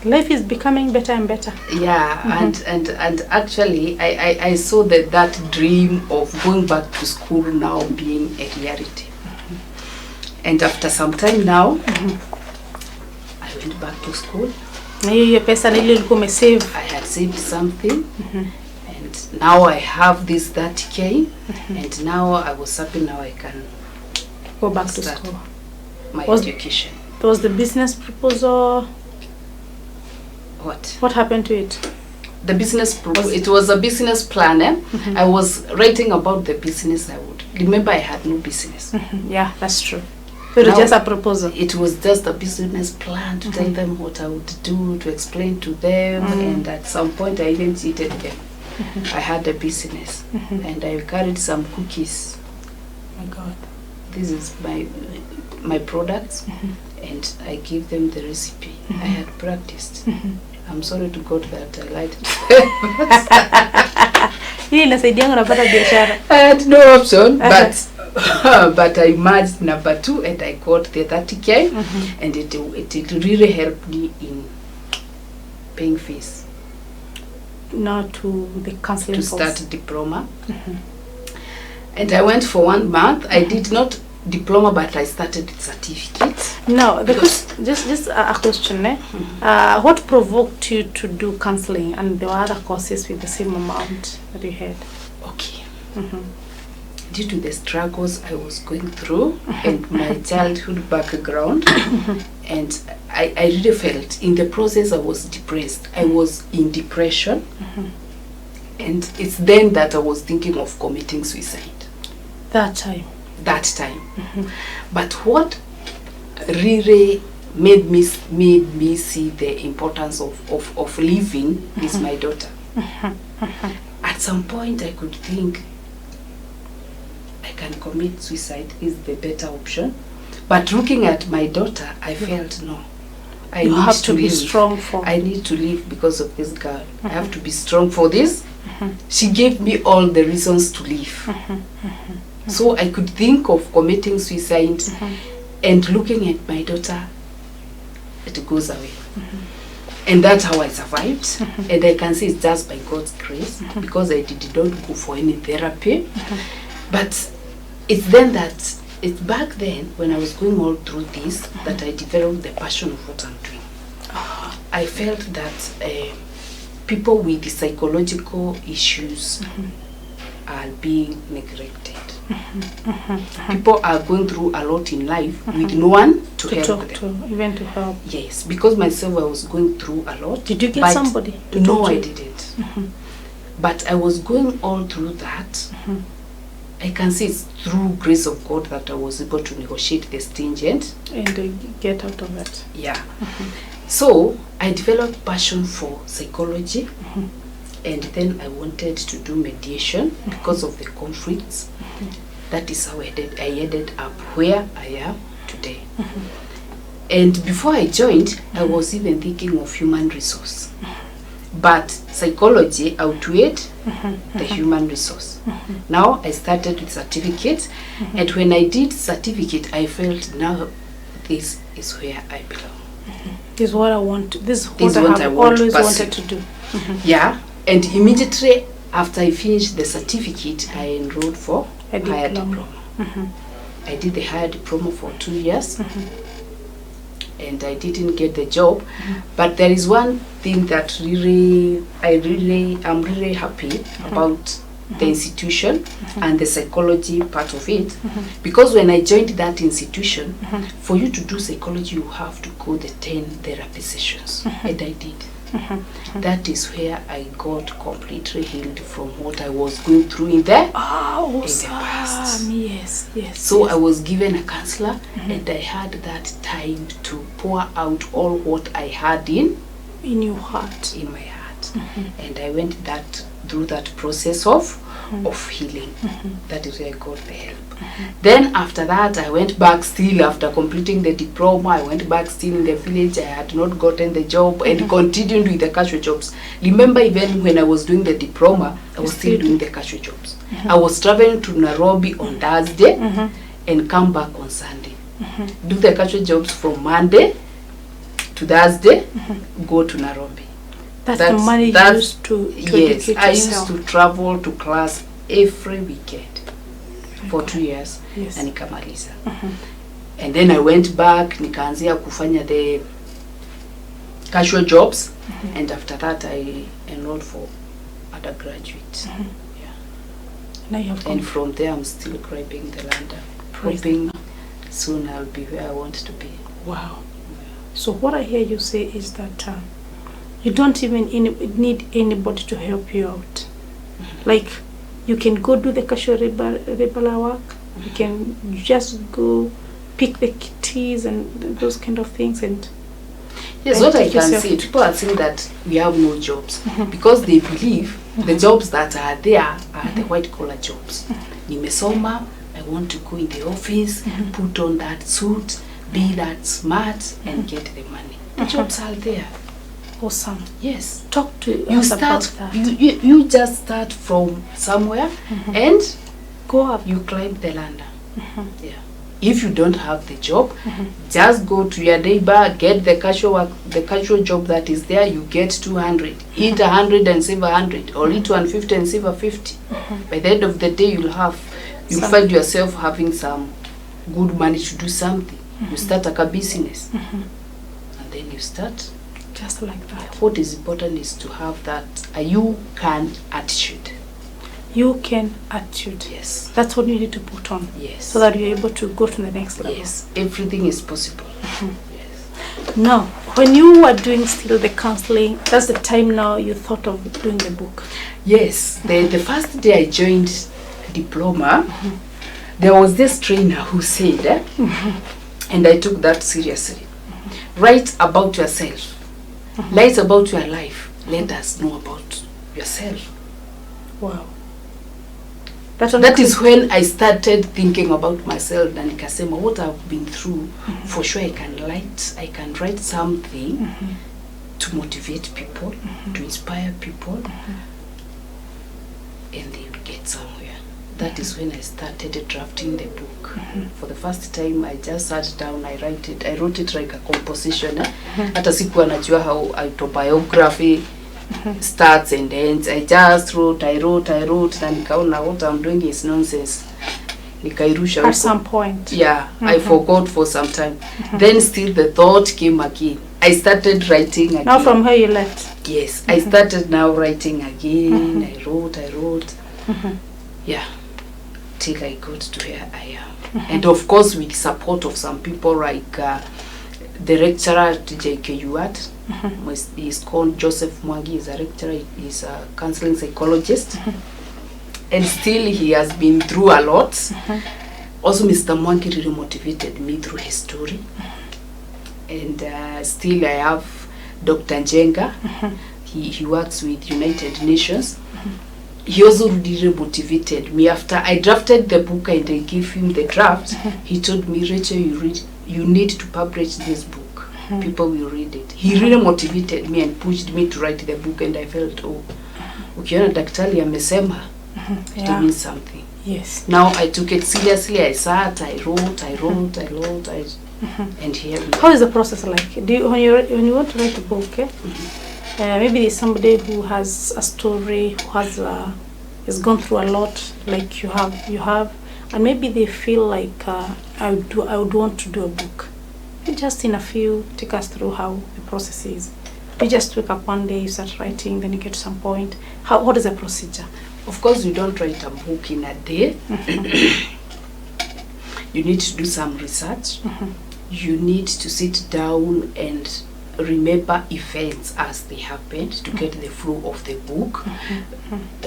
S1: life is becoming better and better.
S2: Yeah, and actually I saw that dream of going back to school now being a reality. And after some time now, I went back to school.
S1: I
S2: had saved something. And now I have this 30K, and now I was happy. Now I can
S1: go back to school.
S2: My education.
S1: It was the business proposal.
S2: What
S1: happened to it?
S2: The business proposal. It was a business plan. I was writing about the business. I would remember I had no business.
S1: Yeah, that's true. So it was just a proposal.
S2: It was just a business plan to tell them what I would do, to explain to them, and at some point I even cheated them. I had a business, and I carried some cookies.
S1: My God.
S2: This is my products, and I gave them the recipe. I had practiced. I'm sorry to God that I lied. I had no option, but I merged number 2, and I got the 30K, and it really helped me in paying fees.
S1: Now to the counseling
S2: to start diploma. And I went for 1 month. I did not diploma, but I started certificate.
S1: No, because just a question. What provoked you to do counseling, and there were other courses with the same amount that you had?
S2: Okay. Due to the struggles I was going through and my childhood background, and I really felt in the process I was depressed. I was in depression. And it's then that I was thinking of committing suicide.
S1: That time.
S2: But what really made me see the importance of living is my daughter. At some point I could think I can commit suicide is the better option. But looking at my daughter, I felt no. I need to
S1: be strong for.
S2: I need to live because of this girl. I have to be strong for this. She gave me all the reasons to live. So I could think of committing suicide, and looking at my daughter, it goes away. And that's how I survived. And I can say it's just by God's grace, because I did not go for any therapy. But it's then that, it's back then when I was going all through this that I developed the passion of what I'm doing. I felt that people with psychological issues are being neglected. People are going through a lot in life with no one to help them.
S1: Even to help.
S2: Yes, because myself I was going through a lot.
S1: Did you get somebody to
S2: No,
S1: talk to?
S2: I didn't. But I was going all through that. I can say it's through grace of God that I was able to negotiate the stringent.
S1: And get out of it.
S2: Yeah. So I developed passion for psychology. And then I wanted to do mediation because of the conflicts. That is how I ended up where I am today. And before I joined, I was even thinking of human resource. But psychology outweighed the human resource. Now I started with certificate, and when I did certificate, I felt now this is where I belong.
S1: This is what I want. This is what I have always wanted to do.
S2: Yeah. And immediately after I finished the certificate, I enrolled for higher diploma. I did the higher diploma for 2 years, and I didn't get the job. But there is one thing that I'm really happy about the institution and the psychology part of it, because when I joined that institution, for you to do psychology, you have to go the 10 therapy sessions, and I did. That is where I got completely healed from what I was going through in the past.
S1: Yes.
S2: So I was given a counselor, and I had that time to pour out all what I had in
S1: your heart,
S2: in my heart, and I went through that process of healing. That is where I got the help. Then after that, I went back still after completing the diploma. I went back still in the village. I had not gotten the job and continued with the casual jobs. Remember, even when I was doing the diploma, I was still doing the casual jobs. I was traveling to Nairobi on Thursday and come back on Sunday. Do the casual jobs from Monday to Thursday, go to Nairobi.
S1: That's the money you used to
S2: yes,
S1: educate
S2: I
S1: yourself.
S2: used to travel to class every weekend for 2 years,
S1: Yes.
S2: na nikamaliza. And then I went back, nikaanzia kufanya the casual jobs, and after that I enrolled for undergraduate.
S1: Now you have
S2: And from there I'm still grabbing the land, hoping soon I'll be where I want to be.
S1: Wow. So what I hear you say is that you don't even need anybody to help you out. Like, you can go do the casual regular work. You can just go pick the kitties and those kind of things. And
S2: yes, what I can say, people are saying that we have no jobs because they believe the jobs that are there are the white collar jobs. Nimesoma, I want to go in the office, put on that suit, be that smart, and get the money. The jobs are there.
S1: Awesome.
S2: Yes.
S1: Talk to
S2: You
S1: us
S2: start.
S1: about that.
S2: You just start from somewhere and
S1: Go up.
S2: you climb the ladder. Yeah. If you don't have the job, just go to your neighbor, get the casual job that is there. You get 200, eat 100 and save 100, or eat 150 and save 50. By the end of the day, you'll find yourself having some good money to do something. You start a business, and then you start.
S1: Just like that.
S2: What is important is to have that you can attitude.
S1: You can attitude.
S2: Yes.
S1: That's what you need to put on.
S2: Yes.
S1: So that you're able to go to the next level.
S2: Yes. Everything is possible. Yes.
S1: Now, when you were doing still the counseling, that's the time now you thought of doing the book.
S2: Yes, the first day I joined diploma, there was this trainer who said, and I took that seriously, write about yourself, write about your life, let us know about yourself.
S1: Wow.
S2: That is when I started thinking about myself and nikasema what I've been through. For sure I can write something to motivate people, to inspire people, and they will get somewhere. That is when I started drafting the book. For the first time I just sat down, I wrote it like a composition. Hata sikuwa najua how autobiography starts and ends. I just wrote, na nikaona what I'm doing is nonsense. Nikairusha.
S1: At some point.
S2: Yeah, I forgot for some time. Then still the thought came again. I started writing again.
S1: Now from where you left?
S2: Yes, I started now writing again. I wrote. Yeah, till I got to where I am. And of course with support of some people like the lecturer at JKU. He's called Joseph Mwangi. He's a lecturer, he's a counseling psychologist. And still he has been through a lot. Also Mr. Mwangi really motivated me through his story. And still I have Dr. Njenga. He works with United Nations. He also really motivated me. After I drafted the book and I gave him the draft, he told me, Racheal, you need to publish this book. People will read it. He really motivated me and pushed me to write the book, and I felt, oh, ukiona daktari amesema, it means something.
S1: Yes.
S2: Now I took it seriously. I sat, I wrote, and here we are.
S1: How is the process like? Do you, when you want to write a book, maybe there's somebody who has a story, who has gone through a lot, like you have, and maybe they feel like I would want to do a book. Just in a few, take us through how the process is. You just wake up one day, you start writing, then you get to some point. What is the procedure?
S2: Of course, you don't write a book in a day. You need to do some research. You need to sit down and remember events as they happened to get the flow of the book.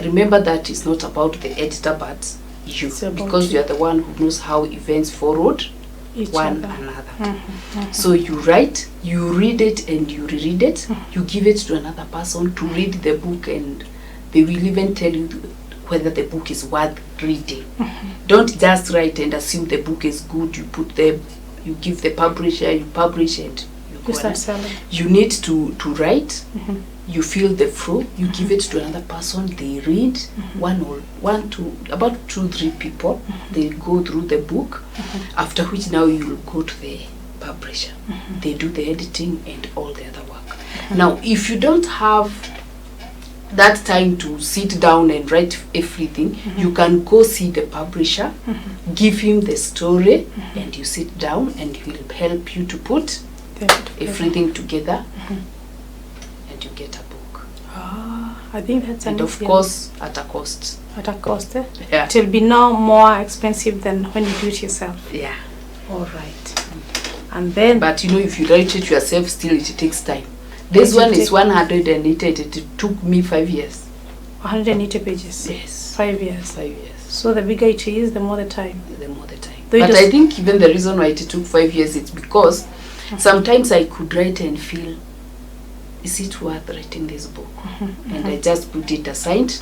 S2: Remember that it's not about the editor, but you, because you are the one who knows how events followed one another. So you write, you read it and you reread it, you give it to another person to read the book, and they will even tell you whether the book is worth reading. Don't just write and assume the book is good. You give the publisher, you publish it, you
S1: start selling.
S2: You need to write, you feel the flow, you give it to another person, they read, about 2-3 people, they go through the book, after which now you will go to the publisher. They do the editing and all the other work. Now, if you don't have that time to sit down and write everything, you can go see the publisher, give him the story, and you sit down and he will help you to put everything together, and you get a book.
S1: I think that's
S2: and of course at a cost.
S1: At a cost, eh?
S2: Yeah.
S1: It will be now more expensive than when you do it yourself.
S2: Yeah.
S1: All right. And then,
S2: but you know, if you write it yourself, still it takes time. This one is 180. It took me 5 years. 180
S1: pages.
S2: Yes.
S1: 5 years.
S2: 5 years.
S1: So the bigger it is, the more the time.
S2: The more the time. But I think even the reason why it took 5 years is because sometimes I could write and feel, is it worth writing this book? And I just put it aside.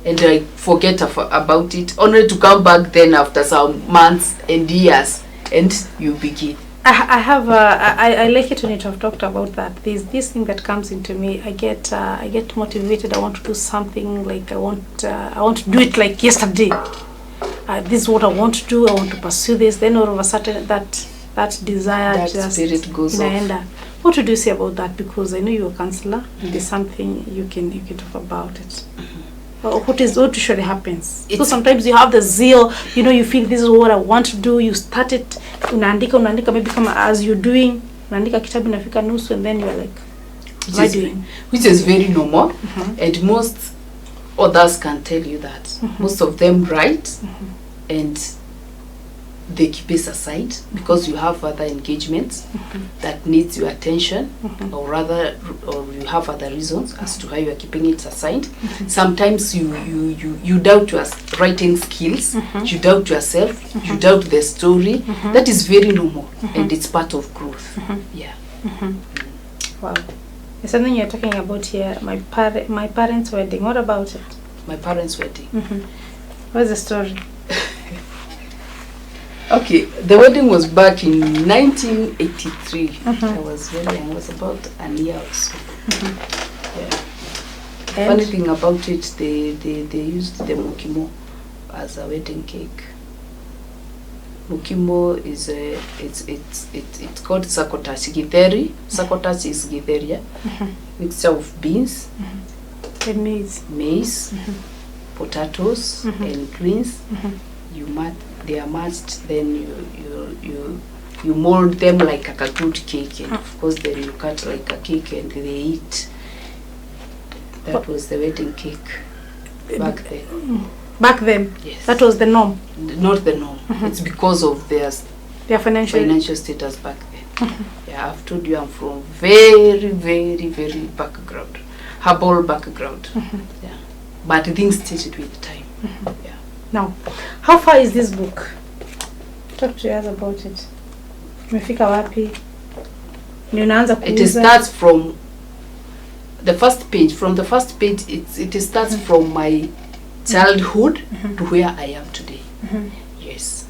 S2: And I forget about it, only to come back then after some months and years, and you begin.
S1: I like it when you have talked about that. There's this thing that comes into me. I get motivated. I want to do something, like I want to do it like yesterday. This is what I want to do. I want to pursue this. Then all of a sudden that desire,
S2: that
S1: just
S2: spirit goes off.
S1: What would you say about that? Because I know you're a counselor. There's something you can talk about it. What usually happens? So sometimes you have the zeal, you feel this is what I want to do. You start it, unaandika, maybe come as you're doing, unaandika kitabu inafika nusu, and then you're like,
S2: which is very normal, and most others can tell you that. Most of them write, and they keep it aside because you have other engagements that needs your attention, or rather, or you have other reasons as to why you are keeping it aside. Sometimes you doubt your writing skills, you doubt yourself, you doubt the story. That is very normal, and it's part of growth. Yeah.
S1: Wow. There's something you're talking about here. My parents' wedding. What about it?
S2: My parents' wedding.
S1: What's the story?
S2: Okay, the wedding was back in 1983. I was very young. I was about a year or so. Yeah. Funny thing about it, they used the mukimo as a wedding cake. Mukimo is it's called sakotachi githeri. Sakotachi is githeri, mixture of beans, maize, potatoes, and greens. They are mashed. Then you mold them like a good cake, and of course then you cut like a cake and they eat. That was the wedding cake back then.
S1: Back then?
S2: Yes.
S1: That was the norm?
S2: Not the norm. It's because of their
S1: financial
S2: status back then. Yeah, I've told you I'm from very, very, very background. Humble background. Yeah. But things changed with time. Yeah.
S1: Now, how far is this book? Talk to us about it. Umefika wapi?
S2: It starts from the first page. From the first page, it starts from my childhood to where I am today. Yes.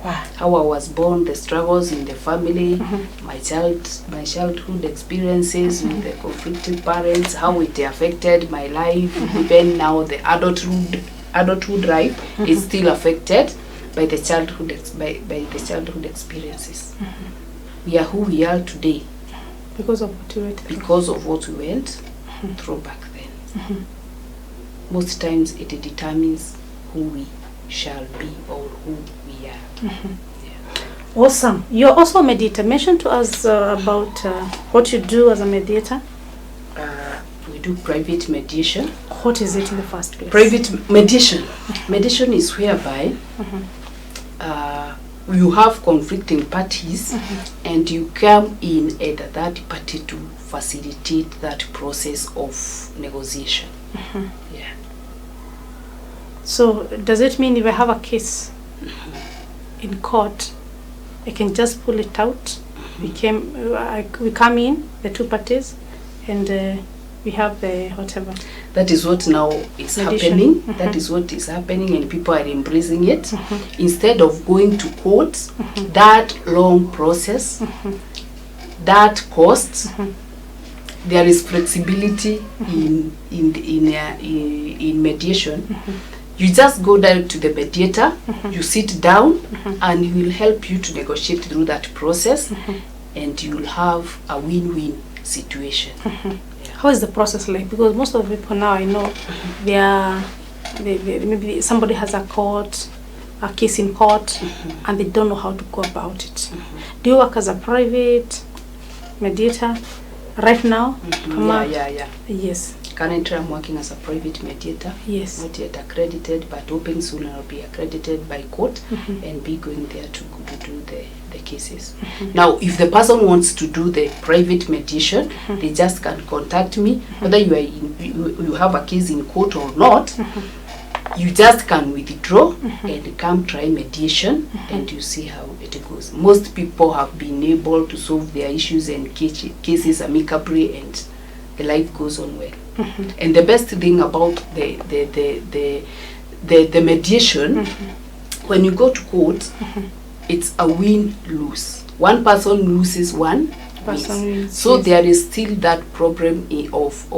S1: Wow.
S2: How I was born, the struggles in the family, my childhood experiences with the conflicted parents, how it affected my life, even now the adulthood life is still affected by the childhood experiences. We are who we are today
S1: because of what we went through.
S2: Because of what we went through back then. Most times it determines who we shall be or who we are. Yeah.
S1: Awesome. You're also a mediator. Mention to us about what you do as a mediator.
S2: We do private mediation.
S1: What is it in the first place?
S2: Private mediation. Mediation is whereby you have conflicting parties and you come in at a third party to facilitate that process of negotiation. Yeah.
S1: So does it mean if I have a case in court, I can just pull it out? We come in, the two parties, and we have the whatever.
S2: That is what now is happening. That is what is happening, and people are embracing it. Instead of going to court, that long process, that costs. There is flexibility in mediation. You just go down to the mediator, you sit down, and he will help you to negotiate through that process, and you will have a win-win situation.
S1: How is the process like? Because most of the people now I know, maybe somebody has a case in court, and they don't know how to go about it. Do you work as a private mediator right now?
S2: Yeah.
S1: Yes.
S2: Currently, I'm working as a private mediator.
S1: Yes.
S2: Not yet accredited, but hoping soon I'll be accredited by court and be going there to do the cases. Now, if the person wants to do the private mediation, they just can contact me. Whether you have a case in court or not, you just can withdraw and come try mediation, and you see how it goes. Most people have been able to solve their issues and cases amicably, and the life goes on well. And the best thing about the mediation, when you go to court, it's a win-lose. One person loses, one wins. So there is still that problem of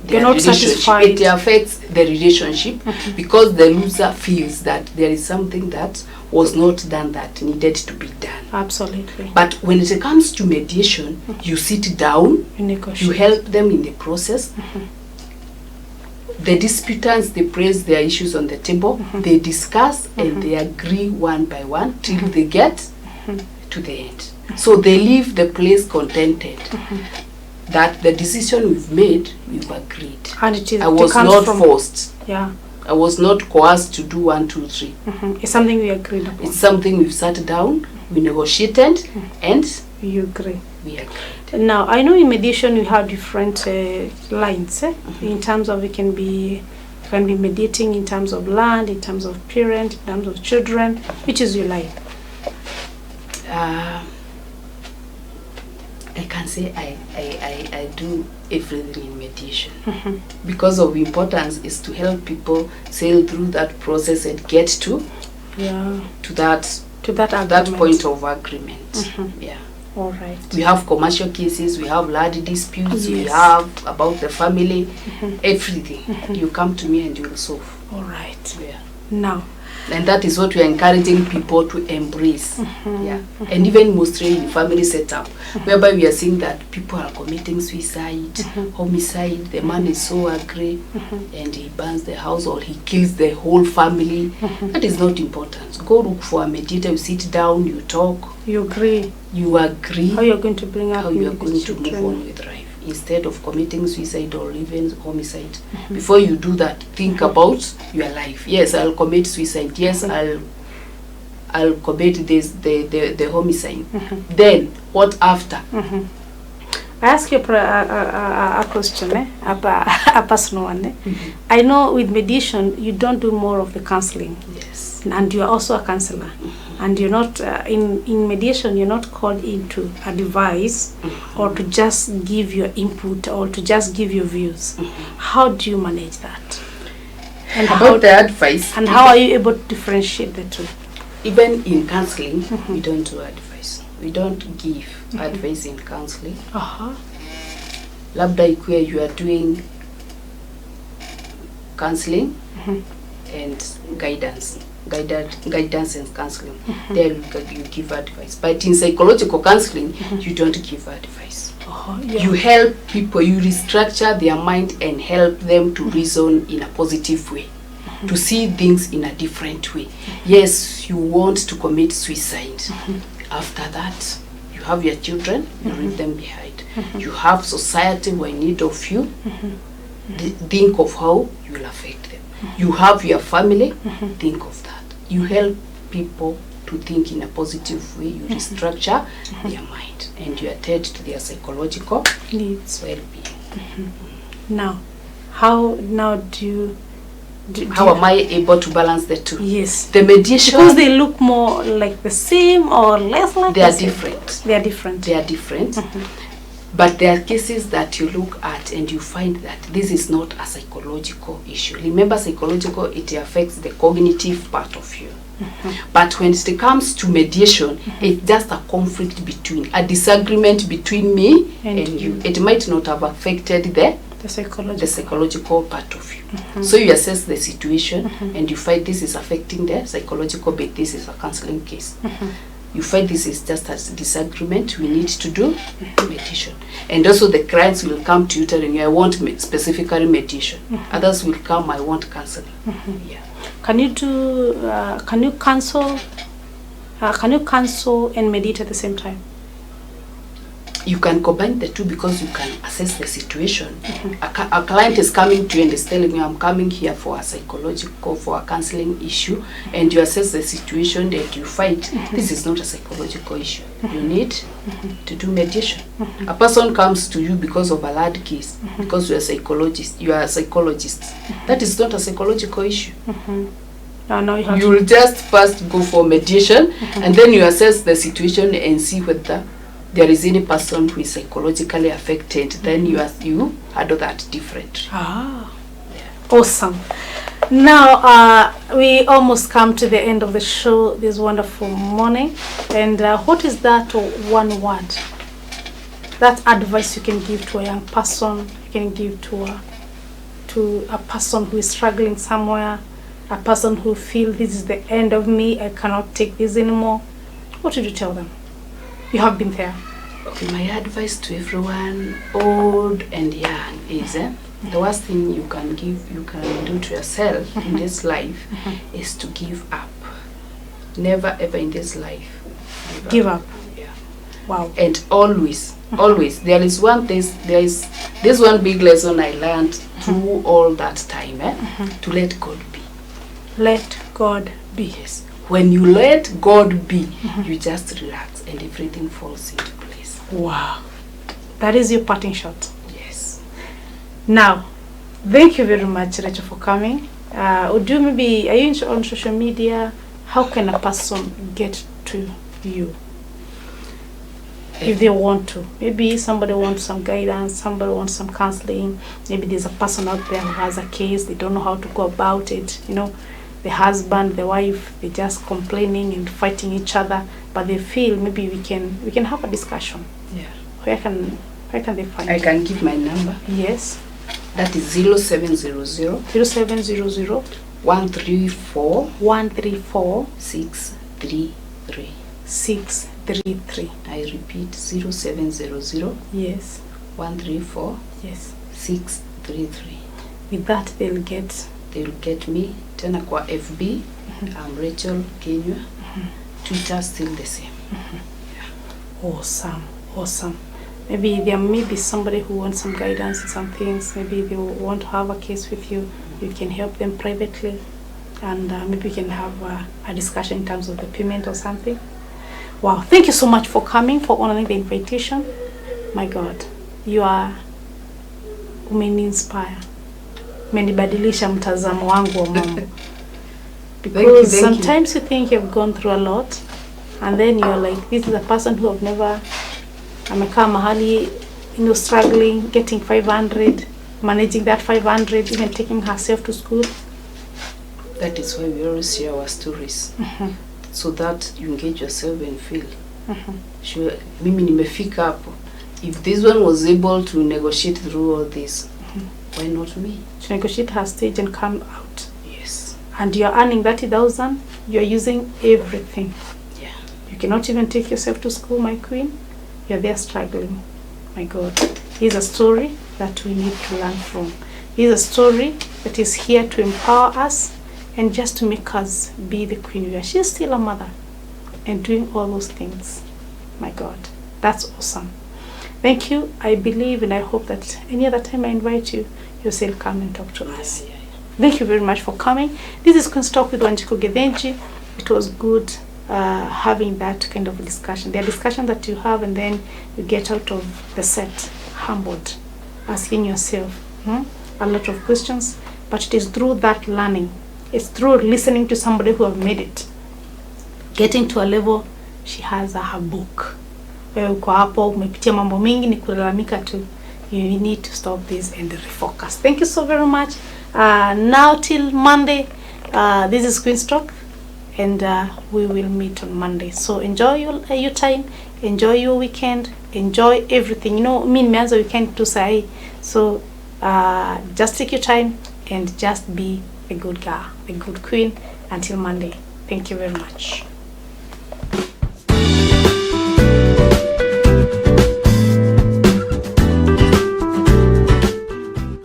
S2: their relationship. It affects the relationship because the loser feels that there is something that was not done that needed to be done.
S1: Absolutely.
S2: But when it comes to mediation, you sit down, you help them in the process. The disputants, they place their issues on the table, they discuss and they agree one by one till they get to the end. So they leave the place contented that the decision we've made, we've agreed.
S1: And it is,
S2: I was not forced.
S1: Yeah.
S2: I was not coerced to do 1, 2, 3.
S1: It's something we agreed upon.
S2: It's something we've sat down, we negotiated, and
S1: you agree.
S2: we agreed.
S1: Now, I know in mediation you have different lines. In terms of, it can be mediating in terms of land, in terms of parent, in terms of children. Which is your line?
S2: I can say I do everything in mediation. Because of importance is to help people sail through that process and get to that point of agreement. Yeah.
S1: All right.
S2: We have commercial cases, we have land disputes, we have about the family, everything. You come to me and you'll solve.
S1: All right.
S2: Yeah.
S1: Now.
S2: And that is what we are encouraging people to embrace. Yeah. And even mostly in family setup, whereby we are seeing that people are committing suicide, homicide, the man is so angry and he burns the house or he kills the whole family. That is not important. Go look for a mediator, you sit down, you talk.
S1: You agree.
S2: You agree.
S1: How you're going to bring up
S2: how you are going to move on with life. Instead of committing suicide or even homicide. Before you do that, think about your life. Yes, I'll commit suicide. Yes, I'll commit the homicide. Then, what after?
S1: I ask you a question, a personal one. I know with mediation, you don't do more of the counseling.
S2: Yes.
S1: And you are also a counselor. And you're not, in mediation, you're not called in to advise or to just give your input or to just give your views. How do you manage that? And
S2: about the advice.
S1: And how are you able to differentiate the two?
S2: Even in counseling, we don't do advice. We don't give advice in counseling. Labda ikuwe you are doing counseling and guidance and counseling. There you give advice. But in psychological counseling, you don't give advice. You help people, you restructure their mind and help them to reason in a positive way, to see things in a different way. Yes, you want to commit suicide. After that, you have your children, you leave them behind. You have society who are in need of you. Think of how you will affect them. You have your family, think of that. You help people to think in a positive way. You restructure their mind and you attend to their psychological needs, well-being.
S1: Now, how
S2: am I able to balance the two?
S1: Yes.
S2: The mediation,
S1: because they look more like the same or less like
S2: they are different.
S1: They are different.
S2: They are different. But there are cases that you look at and you find that this is not a psychological issue. Remember, psychological, it affects the cognitive part of you. But when it comes to mediation, it's just a conflict between, a disagreement between me and you. It might not have affected the psychological part of you. So you assess the situation and you find this is affecting the psychological, but this is a counseling case. You find this is just a disagreement, we need to do mediation. And also the clients will come to you telling you, I want specifically mediation. Others will come, I want counseling. Yeah.
S1: Can you counsel and mediate at the same time?
S2: You can combine the two because you can assess the situation. A client is coming to you and is telling you, I'm coming here for a counseling issue, and you assess the situation and you find this is not a psychological issue. You need to do mediation. A person comes to you because of a land case, because you are a psychologist. That is not a psychological issue.
S1: No,
S2: you will just first go for mediation and then you assess the situation and see whether there is any person who is psychologically affected, then you handle that differently.
S1: Awesome. Now, we almost come to the end of the show this wonderful morning. And what is that one word, that advice you can give to a young person, you can give to a person who is struggling somewhere, a person who feels this is the end of me, I cannot take this anymore? What would you tell them? You have been there.
S2: Okay, my advice to everyone, old and young, is the worst thing you can do to yourself in this life is to give up. Never ever in this life
S1: give up.
S2: Yeah.
S1: Wow.
S2: And always, there is one big lesson I learned through all that time, to let God be.
S1: Let God be.
S2: Yes. When you let God be, you just relax and everything falls into place.
S1: Wow. That is your parting shot.
S2: Yes.
S1: Now, thank you very much, Racheal, for coming. Are you on social media? How can a person get to you if they want to? Maybe somebody wants some guidance, somebody wants some counseling. Maybe there's a person out there who has a case, they don't know how to go about it. You know, the husband, the wife, they're just complaining and fighting each other, but they feel maybe we can have a discussion.
S2: Yeah.
S1: Where can they find
S2: I can give my number.
S1: Yes.
S2: That is 0700
S1: 0700
S2: 134
S1: 134
S2: 633.
S1: 633.
S2: I repeat, 0700
S1: Yes.
S2: 134
S1: Yes.
S2: 633.
S1: With that they'll get
S2: me. Tena kwa FB, I'm Racheal Kinyua. Twitter still the same.
S1: Awesome. Maybe there may be somebody who wants some guidance in some things. Maybe they want to have a case with you. You can help them privately, and maybe you can have a discussion in terms of the payment or something. Wow, thank you so much for coming, for honoring the invitation. My God, you are umeni-inspire. Umenibadilisha mtazamo wangu wa mambo. Because sometimes you think you've gone through a lot, and then you're like, this is a person who have never amekaa mahali, struggling, getting 500, managing that 500, even taking herself to school.
S2: That is why we always share our stories, so that you engage yourself and feel. Sure, mimi nimefika hapo. If this one was able to negotiate through all this, why not me?
S1: To negotiate her stage and come out.
S2: Yes.
S1: And you're earning 30,000, you're using everything.
S2: Yeah.
S1: You cannot even take yourself to school, my queen. You're there struggling. My God. Here's a story that we need to learn from. Here's a story that is here to empower us and just to make us be the queen we are. She's still a mother and doing all those things. My God. That's awesome. Thank you. I believe and I hope that any other time I invite you, you'll still come and talk to us.
S2: Yeah.
S1: Thank you very much for coming. This is Queen's Talk with Wanjiku. It was good having that kind of discussion. The discussion that you have and then you get out of the set humbled, asking yourself a lot of questions, but it is through that learning. It's through listening to somebody who have made it, getting to a level. She has her book. Uko hapo umepitia mambo mingi, ni kulalamika tu. You need to stop this and refocus. Thank you so very much. Now till Monday, this is Queen's Talk, and we will meet on Monday. So enjoy your time, enjoy your weekend, enjoy everything. Me nimeanza weekend tu sahi. So just take your time and just be a good girl, a good queen until Monday. Thank you very much.